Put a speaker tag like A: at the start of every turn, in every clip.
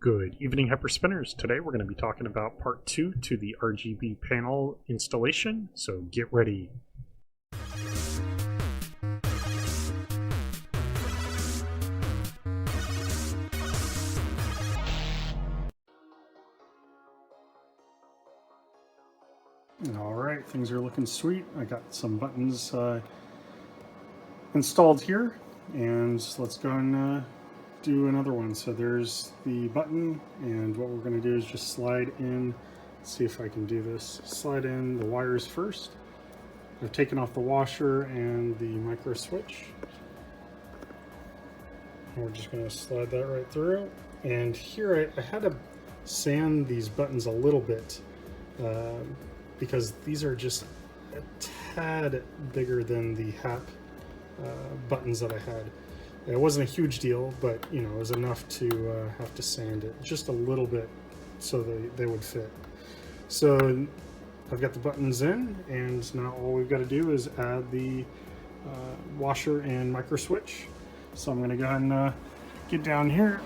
A: Good evening, Hyper Spinners. Today we're going to be talking about part 2 to the RGB panel installation, so get ready. Alright, things are looking sweet. I got some buttons installed here, and let's go and do another one. So there's the button, and what we're going to do is just slide in. Let's see if I can do this. Slide in the wires first. I've taken off the washer and the Microswitch. And we're just going to slide that right through. And here I had to sand these buttons a little bit because these are just a tad bigger than the HAP buttons that I had. It wasn't a huge deal, but you know, it was enough to have to sand it just a little bit so they would fit. So I've got the buttons in, and now all we've got to do is add the washer and Microswitch. So I'm going to go ahead and get down here.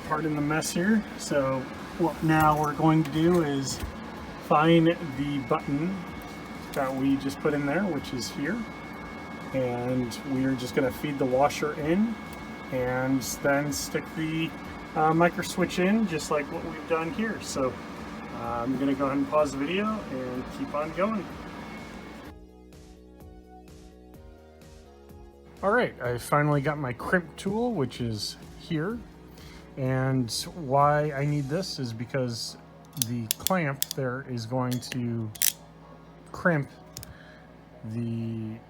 A: Pardon the mess here. So what now we're going to do is find the button that we just put in there, which is here. And we are just going to feed the washer in and then stick the Microswitch in, just like what we've done here. So I'm going to go ahead and pause the video and keep on going. Alright, I finally got my Crimp tool, which is here. And why I need this is because the clamp there is going to crimp the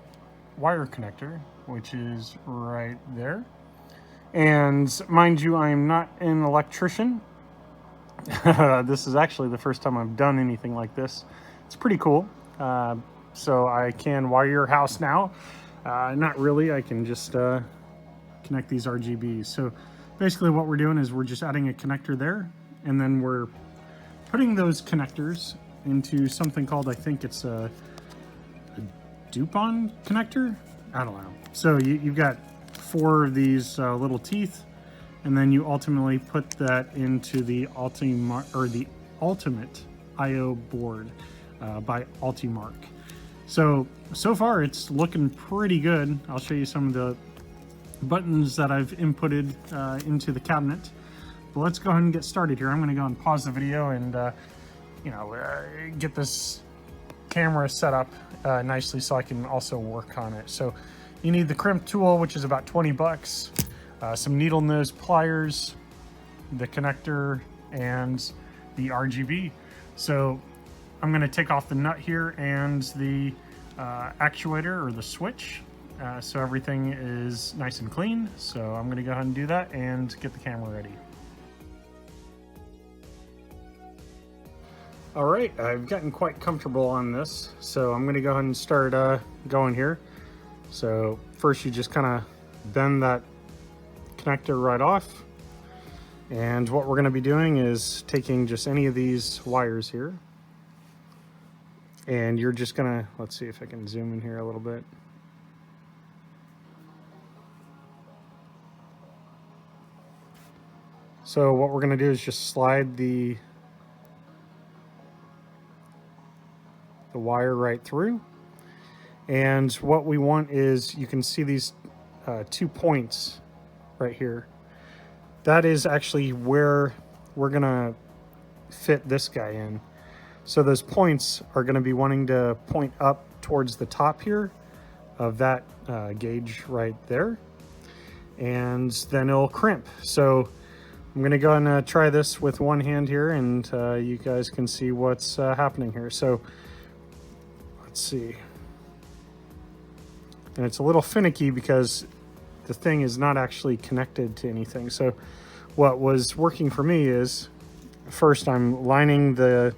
A: wire connector, which is right there. And mind you, I am not an electrician. This is actually the first time I've done anything like this. It's pretty cool. So I can wire your house now. Not really, I can just connect these RGBs. So basically what we're doing is we're just adding a connector there, and then we're putting those connectors into something called, I think it's a Dupont connector? I don't know. So you've got 4 of these little teeth, and then you ultimately put that into the Ultimate IO board by Ultimarc. So far it's looking pretty good. I'll show you some of the buttons that I've inputted into the cabinet. But let's go ahead and get started here. I'm going to go and pause the video and get this camera set up nicely so I can also work on it. So you need the Crimp tool, which is about 20 bucks, some needle nose pliers, the connector, and the RGB. So I'm going to take off the nut here and the actuator or the switch, so everything is nice and clean. So I'm going to go ahead and do that and get the camera ready. Alright, I've gotten quite comfortable on this, so I'm going to go ahead and start going here. So first you just kind of bend that connector right off, and what we're going to be doing is taking just any of these wires here, and you're just going to, let's see if I can zoom in here a little bit. So what we're going to do is just slide the wire right through, and what we want is, you can see these 2 points right here. That is actually where we're gonna fit this guy in. So those points are going to be wanting to point up towards the top here of that gauge right there, and then it'll crimp. So I'm going to go and try this with one hand here, and you guys can see what's happening here. So let's see. And it's a little finicky because the thing is not actually connected to anything. So what was working for me is, first I'm lining the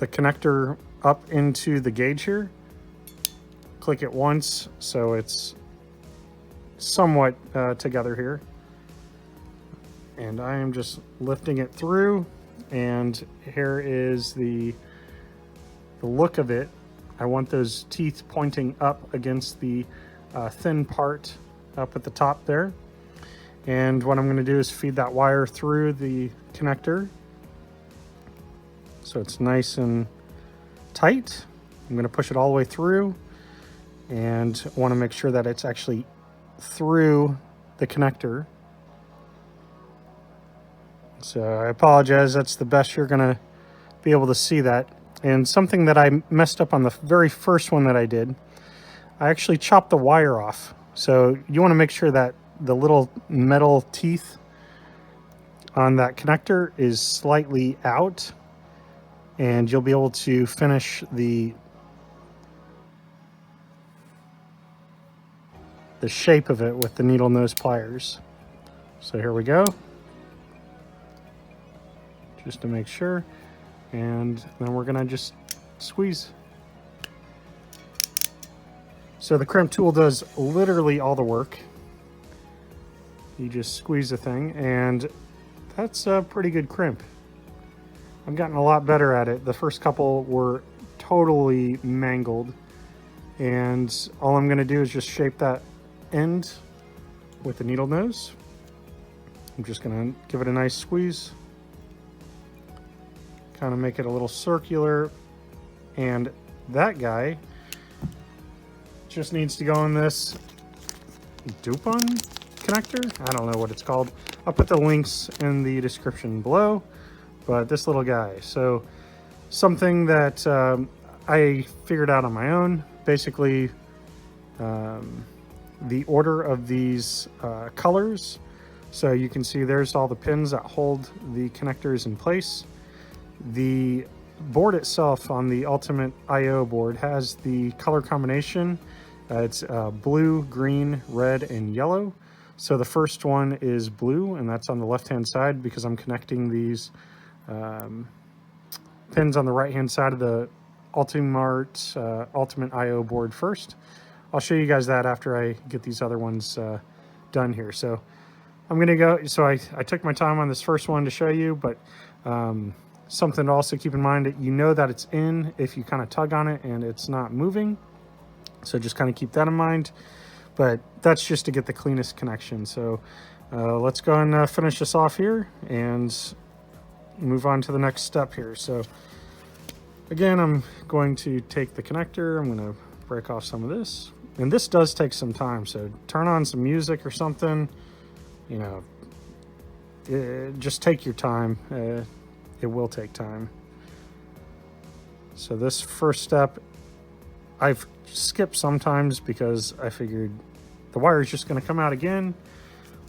A: connector up into the gauge here. Click it once so it's somewhat together here. And I am just lifting it through. And here is the look of it. I want those teeth pointing up against the thin part up at the top there. And what I'm going to do is feed that wire through the connector so it's nice and tight. I'm going to push it all the way through and want to make sure that it's actually through the connector. So I apologize, that's the best you're going to be able to see that. And something that I messed up on the very first one that I did, I actually chopped the wire off. So you want to make sure that the little metal teeth on that connector is slightly out, and you'll be able to finish the shape of it with the needle nose pliers. So here we go, just to make sure, and then we're gonna just squeeze. So the crimp tool does literally all the work. You just squeeze the thing, and that's a pretty good crimp. I've gotten a lot better at it. The first couple were totally mangled, and all I'm gonna do is just shape that end with the needle nose. I'm just gonna give it a nice squeeze, kind of make it a little circular, and that guy just needs to go in this Dupont connector. I don't know what it's called. I'll put the links in the description below, but this little guy. So something that I figured out on my own, basically the order of these colors. So you can see there's all the pins that hold the connectors in place. The board itself on the Ultimate I/O board has the color combination. It's blue, green, red, and yellow. So the first one is blue, and that's on the left-hand side because I'm connecting these pins on the right-hand side of the Ultimarc Ultimate I/O board first. I'll show you guys that after I get these other ones done here. So I'm gonna go, so I took my time on this first one to show you, but something to also keep in mind that you know that it's in if you kind of tug on it and it's not moving. So just kind of keep that in mind, but that's just to get the cleanest connection. So let's go and finish this off here and move on to the next step here. So again, I'm going to take the connector, I'm going to break off some of this, and this does take some time. So turn on some music or something, you know, just take your time. It will take time. So this first step, I've skipped sometimes because I figured the wire is just going to come out again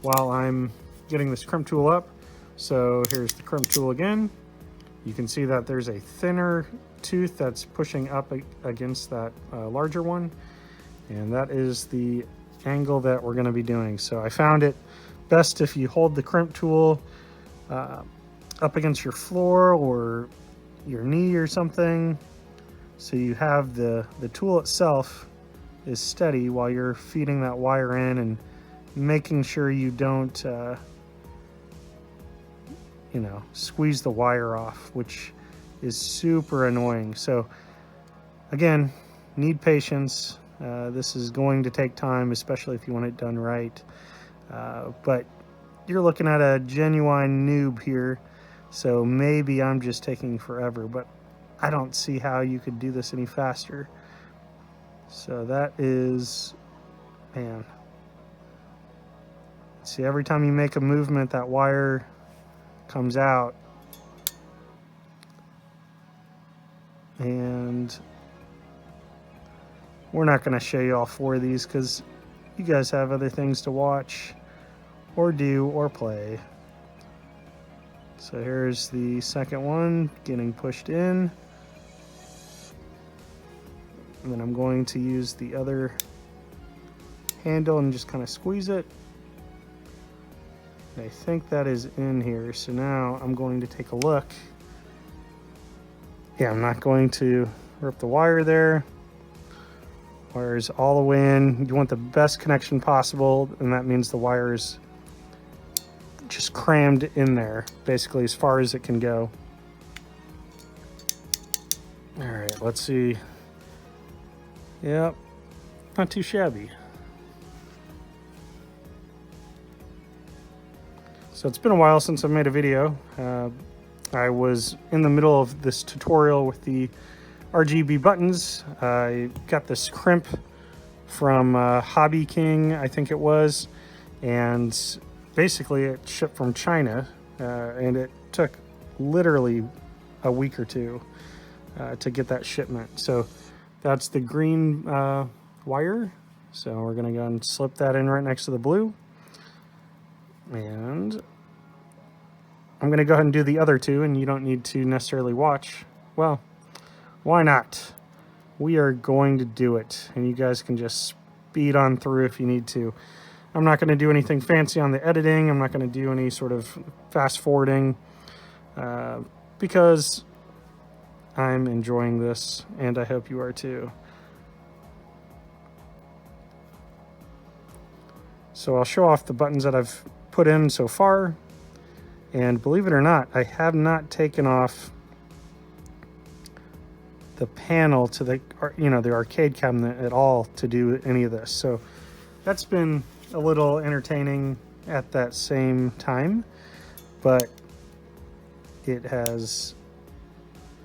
A: while I'm getting this crimp tool up. So here's the crimp tool again. You can see that there's a thinner tooth that's pushing up against that larger one, and that is the angle that we're going to be doing. So I found it best if you hold the crimp tool up against your floor or your knee or something, so you have the tool itself is steady while you're feeding that wire in and making sure you don't you know, squeeze the wire off, which is super annoying. So again, need patience. This is going to take time, especially if you want it done right. But you're looking at a genuine noob here, so maybe I'm just taking forever, but I don't see how you could do this any faster. So that is, man. See, every time you make a movement, that wire comes out. And we're not going to show you all four of these because you guys have other things to watch or do or play. So here's the second one getting pushed in. And then I'm going to use the other handle and just kind of squeeze it. I think that is in here. So now I'm going to take a look. Yeah, I'm not going to rip the wire there. Wire's all the way in. You want the best connection possible, and that means the wire is just crammed in there, basically as far as it can go. All right, let's see. Yep, not too shabby. So it's been a while since I made a video. I was in the middle of this tutorial with the RGB buttons. I got this crimp from Hobby King, I think it was, and basically it shipped from China, and it took literally a week or two to get that shipment. So that's the green wire. So we're gonna go and slip that in right next to the blue. And I'm gonna go ahead and do the other two, and you don't need to necessarily watch. Well, why not? We are going to do it, and you guys can just speed on through if you need to. I'm not gonna do anything fancy on the editing. I'm not gonna do any sort of fast forwarding because I'm enjoying this, and I hope you are too. So I'll show off the buttons that I've put in so far, and believe it or not, I have not taken off the panel to the, the arcade cabinet at all to do any of this. So that's been a little entertaining at that same time, but it has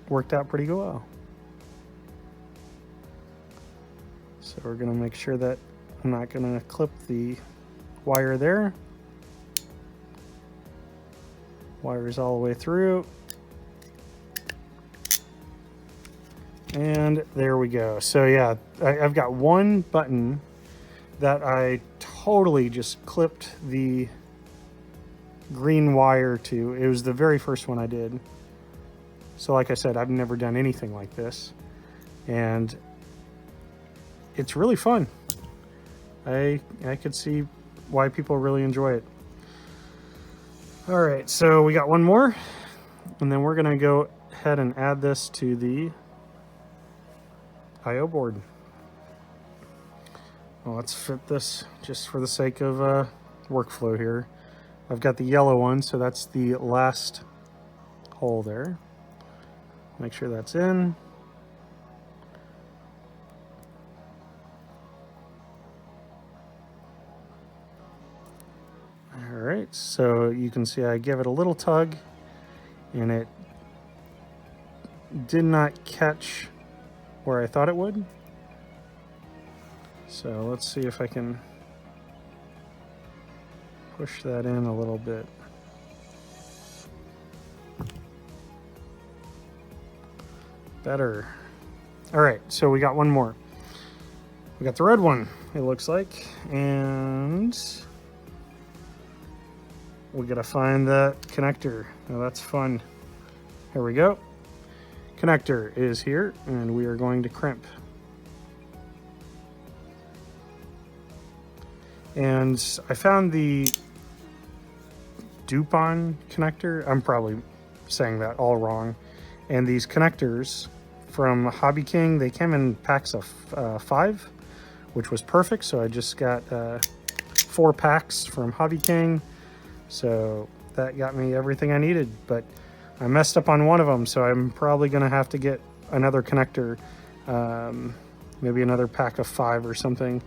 A: worked out pretty well. So we're gonna make sure that I'm not gonna clip the wire there. Wires all the way through. And there we go. So yeah, I've got one button that I totally just clipped the green wire to. It was the very first one I did. So like I said, I've never done anything like this, and it's really fun. I could see why people really enjoy it. All right, so we got one more, and then we're gonna go ahead and add this to the IO board. Well, let's fit this just for the sake of workflow here. I've got the yellow one, so that's the last hole there. Make sure that's in. All right, so you can see I give it a little tug, and it did not catch where I thought it would. So let's see if I can push that in a little bit. Better. All right, so we got one more. We got the red one, it looks like, and we gotta find that connector. Now that's fun. Here we go. Connector is here, and we are going to crimp. And I found the Dupont connector. I'm probably saying that all wrong. And these connectors from Hobby King, they came in packs of 5, which was perfect. So I just got 4 packs from Hobby King. So that got me everything I needed, but I messed up on one of them, so I'm probably gonna have to get another connector, maybe another pack of 5 or something.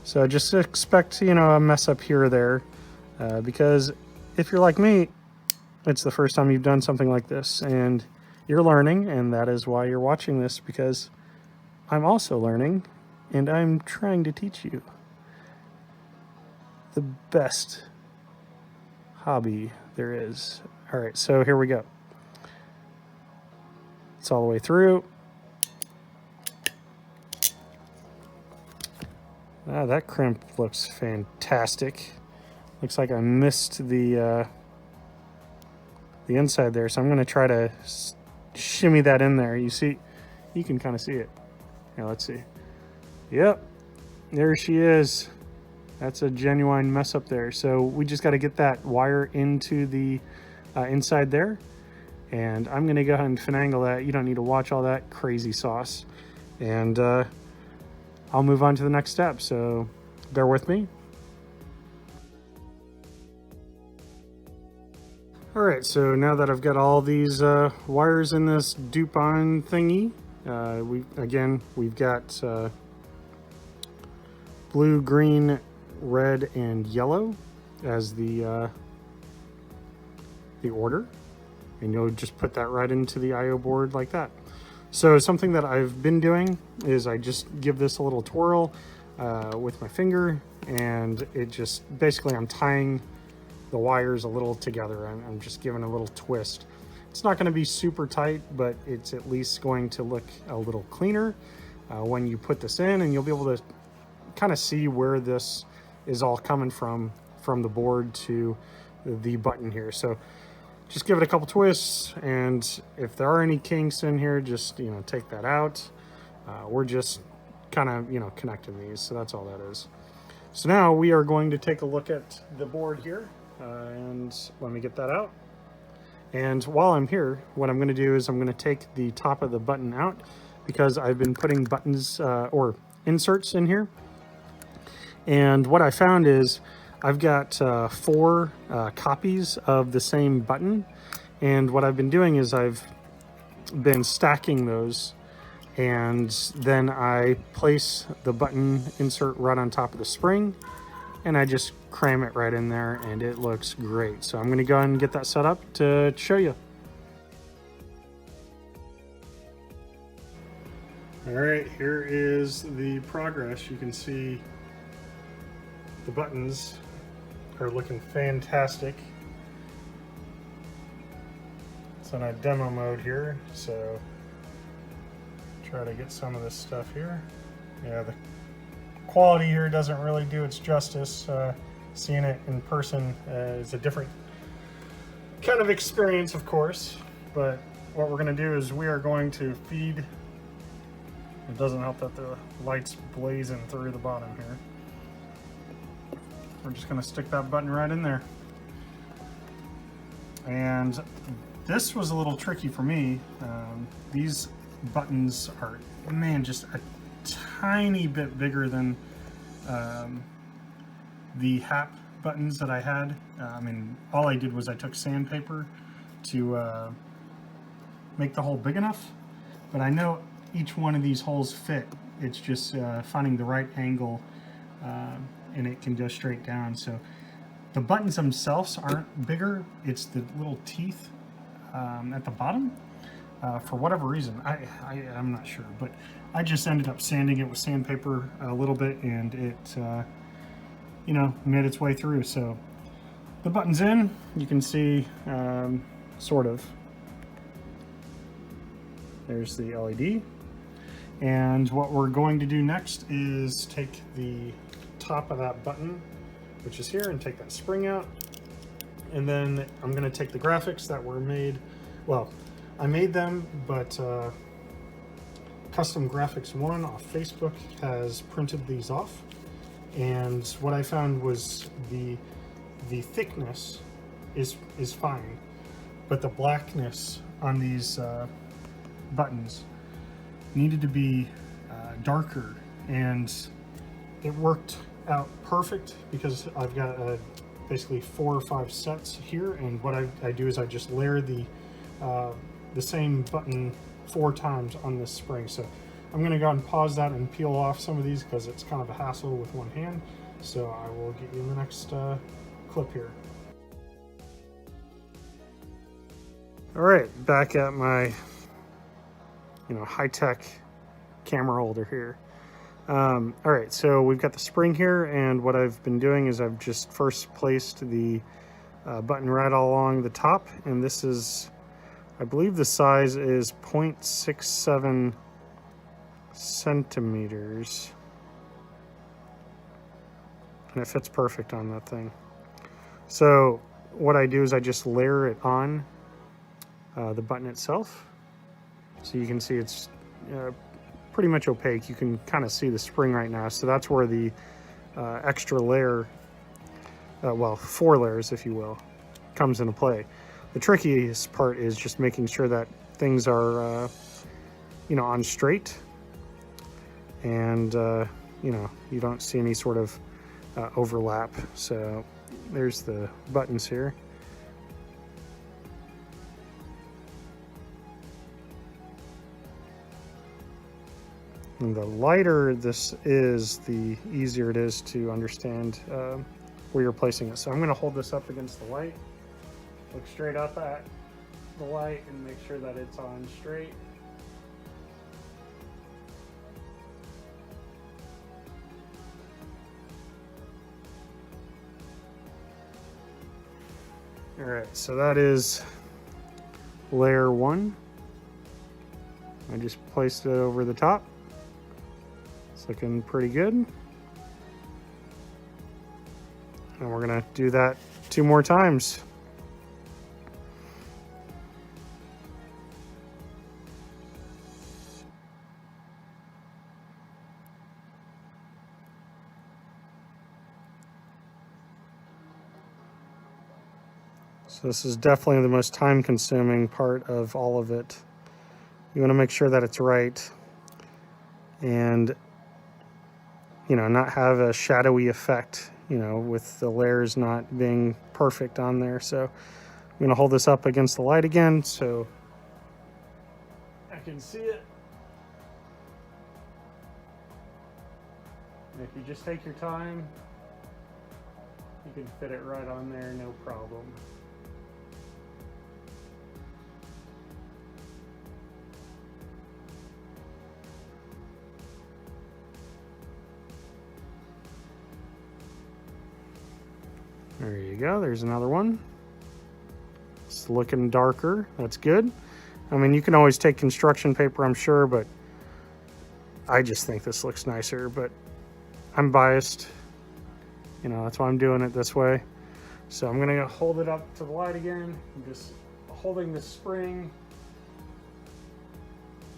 A: So just expect, a mess up here or there, because if you're like me, it's the first time you've done something like this, and you're learning, and that is why you're watching this, because I'm also learning, and I'm trying to teach you the best hobby there is. All right, so here we go. It's all the way through. Ah, that crimp looks fantastic. Looks like I missed the inside there, so I'm gonna try to shimmy that in there. You see, you can kind of see it. Now let's see. Yep, there she is. That's a genuine mess up there. So we just got to get that wire into the inside there. And I'm going to go ahead and finagle that. You don't need to watch all that crazy sauce. And I'll move on to the next step. So bear with me. All right, so now that I've got all these wires in this Dupont thingy, we've got blue, green, red, and yellow. as the order, and you'll just put that right into the IO board like that. So something that I've been doing is I just give this a little twirl with my finger, and it just basically I'm tying the wires a little together. I'm just giving a little twist. It's not going to be super tight, but it's at least going to look a little cleaner when you put this in, and you'll be able to kind of see where this is all coming from the board to the button here. So just give it a couple twists, and if there are any kinks in here, just, you know, take that out. We're just kind of, you know, connecting these, so that's all that is. So now we are going to take a look at the board here, and let me get that out. And while I'm here, what I'm going to do is I'm going to take the top of the button out, because I've been putting buttons or inserts in here. And what I found is I've got 4 copies of the same button. And what I've been doing is I've been stacking those, and then I place the button insert right on top of the spring, and I just cram it right in there, and it looks great. So I'm going to go ahead and get that set up to show you. All right, here is the progress. You can see the buttons are looking fantastic. It's on a demo mode here, so try to get some of this stuff here. Yeah, the quality here doesn't really do its justice. Seeing it in person is a different kind of experience, of course, but what we're going to do is we are going to feed. It doesn't help that the light's blazing through the bottom here. We're just going to stick that button right in there. And this was a little tricky for me. These buttons are, man, just a tiny bit bigger than the HAP buttons that I had. I mean, all I did was I took sandpaper to make the hole big enough, but I know each one of these holes fit. It's just finding the right angle, and it can go straight down. So the buttons themselves aren't bigger, it's the little teeth at the bottom. For whatever reason, I'm not sure, but I just ended up sanding it with sandpaper a little bit, and it you know, made its way through. So the button's in, you can see sort of, there's the LED. And what we're going to do next is take the top of that button, which is here, and take that spring out. And then I'm going to take the graphics that were made. Well, I made them, but Custom Graphics 1 off Facebook has printed these off. And what I found was the thickness is fine, but the blackness on these buttons needed to be darker, and it worked out perfect because I've got basically 4 or 5 sets here, and what I do is I just layer the same button 4 times on this spring. So I'm going to go ahead and pause that and peel off some of these because it's kind of a hassle with one hand. So I will get you in the next clip here. All right, back at my high-tech camera holder here. All right, so we've got the spring here, and what I've been doing is I've just first placed the button right along the top, and this is, I believe the size is 0.67 centimeters, and it fits perfect on that thing. So what I do is I just layer it on the button itself. So you can see it's pretty much opaque. You can kind of see the spring right now. So that's where the extra layer, well, 4 layers, if you will, comes into play. The trickiest part is just making sure that things are, on straight, and, you don't see any sort of overlap. So there's the buttons here. And the lighter this is, the easier it is to understand where you're placing it. So I'm going to hold this up against the light, look straight up at the light and make sure that it's on straight. All right, so that is layer 1. I just placed it over the top. It's looking pretty good. And we're gonna do that 2 more times. So this is definitely the most time-consuming part of all of it. You want to make sure that it's right and, you know, not have a shadowy effect, you know, with the layers not being perfect on there. So I'm going to hold this up against the light again so I can see it. And if you just take your time, you can fit it right on there, no problem. There you go, there's another one. It's looking darker, that's good. I mean, you can always take construction paper, I'm sure, but I just think this looks nicer, but I'm biased. You know, that's why I'm doing it this way. So I'm gonna hold it up to the light again. I'm just holding the spring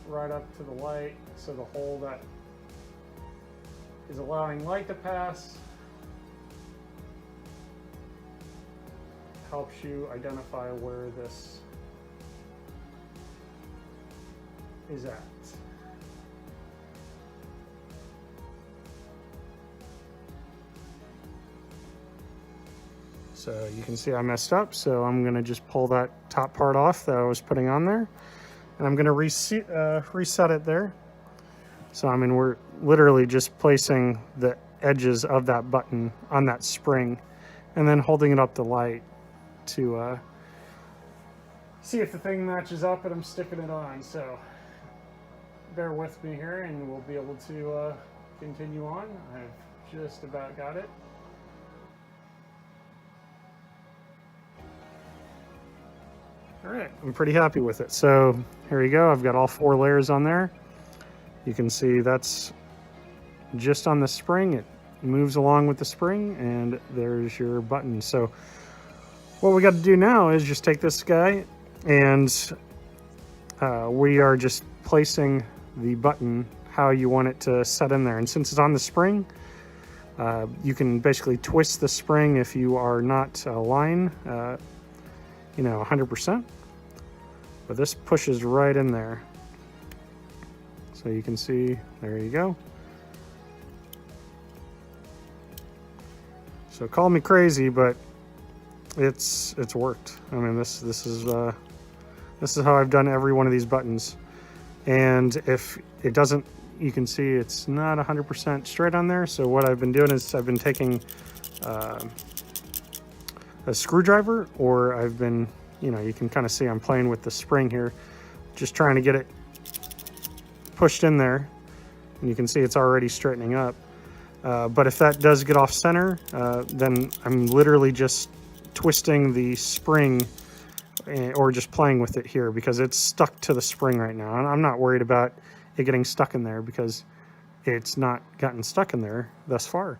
A: right up to the light, so the hole that is allowing light to pass helps you identify where this is at. So you can see I messed up, so I'm gonna just pull that top part off that I was putting on there, and I'm gonna reset it there. So I mean, we're literally just placing the edges of that button on that spring and then holding it up to light to see if the thing matches up, and I'm sticking it on. So bear with me here and we'll be able to continue on. I've just about got it. All right, I'm pretty happy with it. So here you go, I've got all 4 layers on there. You can see that's just on the spring. It moves along with the spring, and there's your button. So what we got to do now is just take this guy, and we are just placing the button how you want it to set in there. And since it's on the spring, you can basically twist the spring if you are not aligned, you know, 100%. But this pushes right in there. So you can see, there you go. So call me crazy, but it's worked. I mean, this is how I've done every one of these buttons. And if it doesn't, you can see it's not 100% straight on there. So what I've been doing is I've been taking a screwdriver, or I've been, you know, you can kind of see I'm playing with the spring here, just trying to get it pushed in there. And you can see it's already straightening up. But if that does get off center, then I'm literally just twisting the spring or just playing with it here, because it's stuck to the spring right now. And I'm not worried about it getting stuck in there, because it's not gotten stuck in there thus far.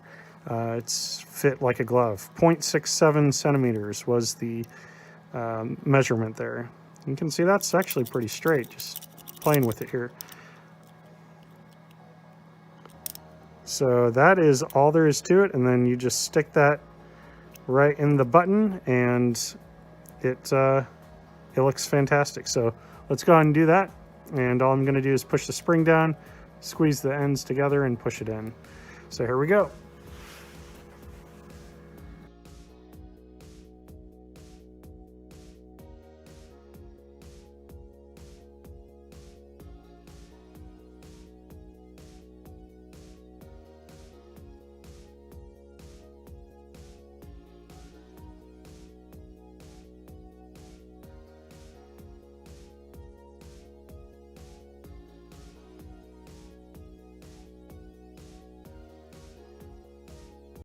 A: It's fit like a glove. 0.67 centimeters was the measurement there. You can see that's actually pretty straight, just playing with it here. So that is all there is to it, and then you just stick that right in the button, and it looks fantastic. So let's go ahead and do that, and all I'm going to do is push the spring down, squeeze the ends together, and push it in. So here we go.